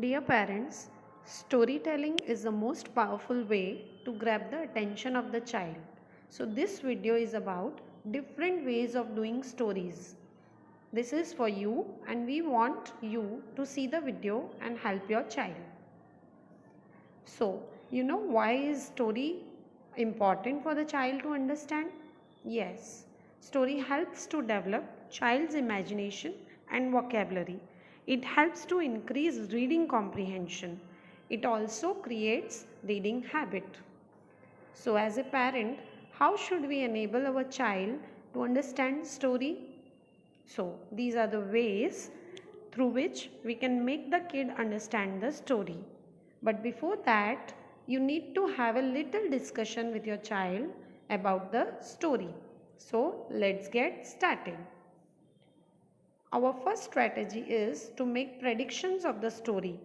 Dear parents, storytelling is the most powerful way to grab the attention of the child. So, this video is about different ways of doing stories. This is for you, and we want you to see the video and help your child. So, why is story important for the child to understand? Yes, story helps to develop child's imagination and vocabulary. It helps to increase reading comprehension. It also creates reading habit. So, as a parent, how should we enable our child to understand story? So, these are the ways through which we can make the kid understand the story. But before that, you need to have a little discussion with your child about the story. So, let's get started. Our first strategy is to make predictions of the story.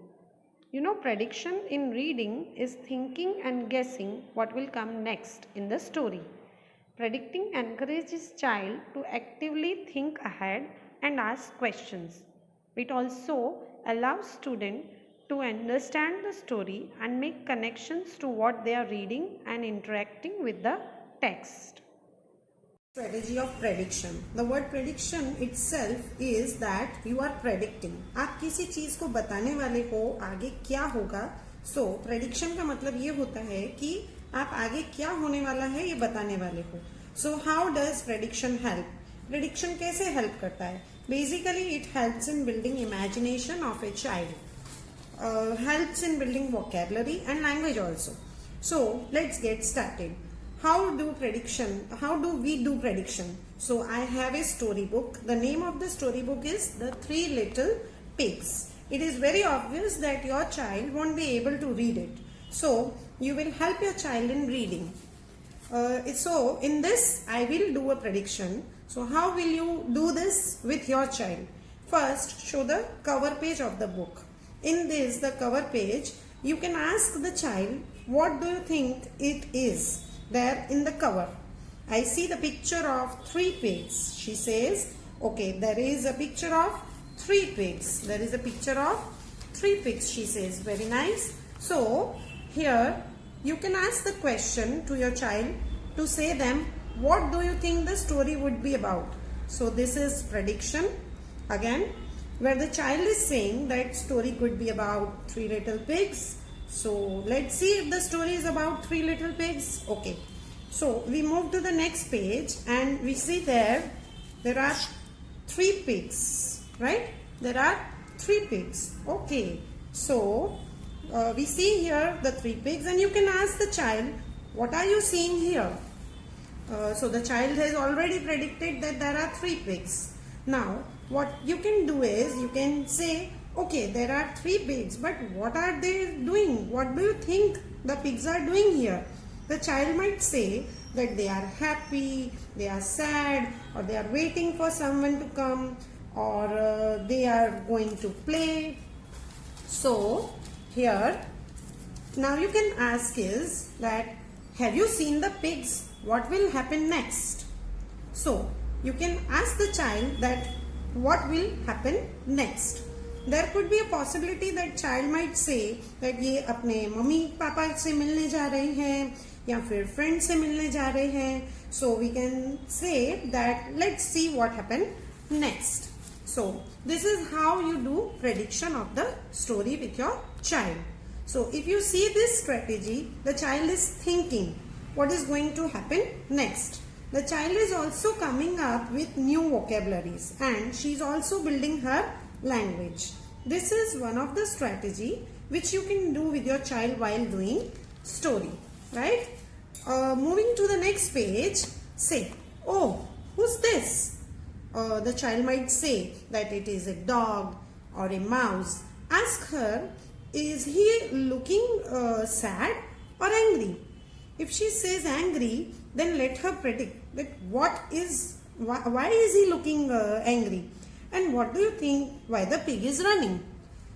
Prediction in reading is thinking and guessing what will come next in the story. Predicting encourages child to actively think ahead and ask questions. It also allows student to understand the story and make connections to what they are reading and interacting with the text. Strategy of prediction. The word prediction itself is that you are predicting. आप किसी चीज को बताने वाले हो आगे क्या होगा. So prediction का मतलब ये होता है कि आप आगे क्या होने वाला है ये बताने वाले हो. So how does prediction help? Prediction कैसे help करता है? Basically it helps in building imagination of a child. Helps in building vocabulary and language also. So let's get started. How do we do prediction? So I have a storybook. The name of the storybook is The Three Little Pigs. It is very obvious that your child won't be able to read it. So you will help your child in reading. So in this I will do a prediction. So how will you do this with your child? First, show the cover page of the book. In this, the cover page, you can ask the child, what do you think it is? There in the cover, I see the picture of 3 pigs. She says, okay, there is a picture of 3 pigs. There is a picture of 3 pigs, she says. Very nice. So, here you can ask the question to your child to say them, what do you think the story would be about? So, this is prediction. Again, where the child is saying that story could be about 3 little pigs. So let's see if the story is about 3 little pigs. Okay. So we move to the next page and we see there are 3 pigs, right? There are 3 pigs. Okay. So we see here the 3 pigs and you can ask the child, what are you seeing here? So the child has already predicted that there are 3 pigs. Now what you can do is you can say, okay, there are 3 pigs, but what are they doing? What do you think the pigs are doing here? The child might say that they are happy, they are sad, or they are waiting for someone to come, or they are going to play. So here, now you can ask is that, have you seen the pigs? What will happen next? So you can ask the child that what will happen next. There could be a possibility that child might say that ये अपने mummy papa से मिलने जा रहे हैं या फिर friend से मिलने जा रहे हैं. So we can say that let's see what happened next. So this is how you do prediction of the story with your child. So if you see this strategy, the child is thinking what is going to happen next. The child is also coming up with new vocabularies and she is also building her language. This is one of the strategy which you can do with your child while doing story, right? Moving to the next page, say, oh, who's this? The child might say that it is a dog or a mouse. Ask her, is he looking sad or angry? If she says angry, then let her predict that why is he looking angry? And what do you think why the pig is running?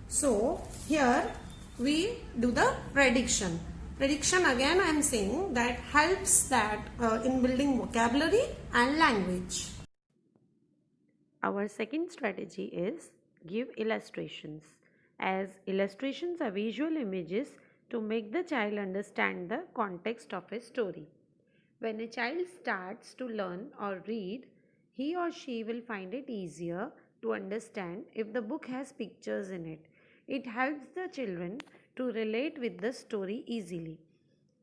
So here we do the prediction. Prediction again I am saying that helps that in building vocabulary and language. Our second strategy is give illustrations. as illustrations are visual images to make the child understand the context of a story. When a child starts to learn or read, he or she will find it easier to understand if the book has pictures in it. It helps the children to relate with the story easily.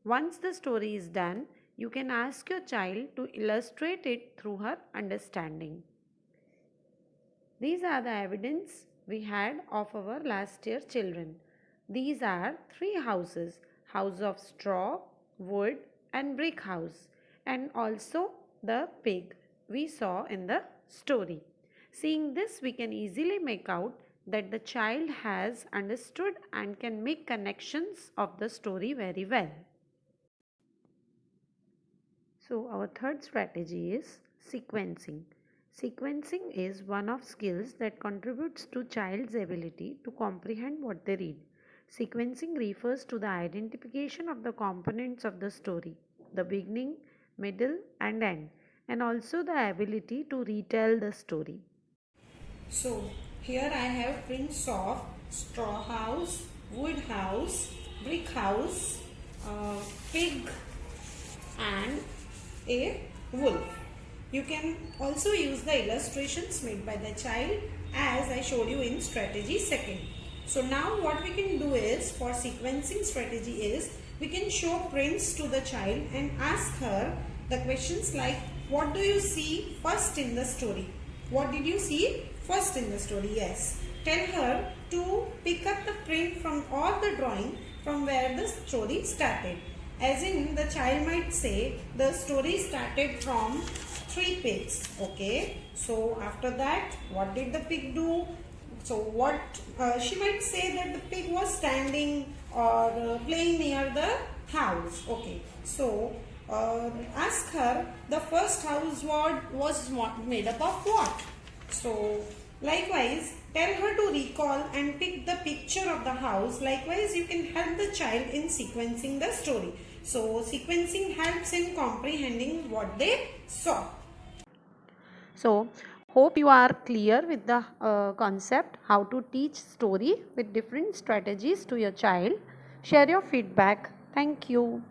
Once the story is done, you can ask your child to illustrate it through her understanding. These are the evidence we had of our last year children. These are three houses: house of straw, wood, and brick house, and also the pig we saw in the story. Seeing this, we can easily make out that the child has understood and can make connections of the story very well. So our third strategy is sequencing. Sequencing is one of skills that contributes to child's ability to comprehend what they read. Sequencing refers to the identification of the components of the story, the beginning, middle and end, and also the ability to retell the story. So here I have prints of straw house, wood house, brick house, pig and a wolf. You can also use the illustrations made by the child as I showed you in strategy second. So now what we can do is, for sequencing strategy is, we can show prints to the child and ask her the questions like, what do you see first in the story? What did you see first in the story? Yes. Tell her to pick up the print from all the drawing from where the story started. As in, the child might say the story started from three pigs. Okay. So after that, what did the pig do? So what she might say that the pig was standing or playing near the house. Okay. So ask her the first house was made up of what? So likewise, tell her to recall and pick the picture of the house. Likewise, you can help the child in sequencing the story. So sequencing helps in comprehending what they saw. So, hope you are clear with the concept how to teach story with different strategies to your child. Share your feedback. Thank you.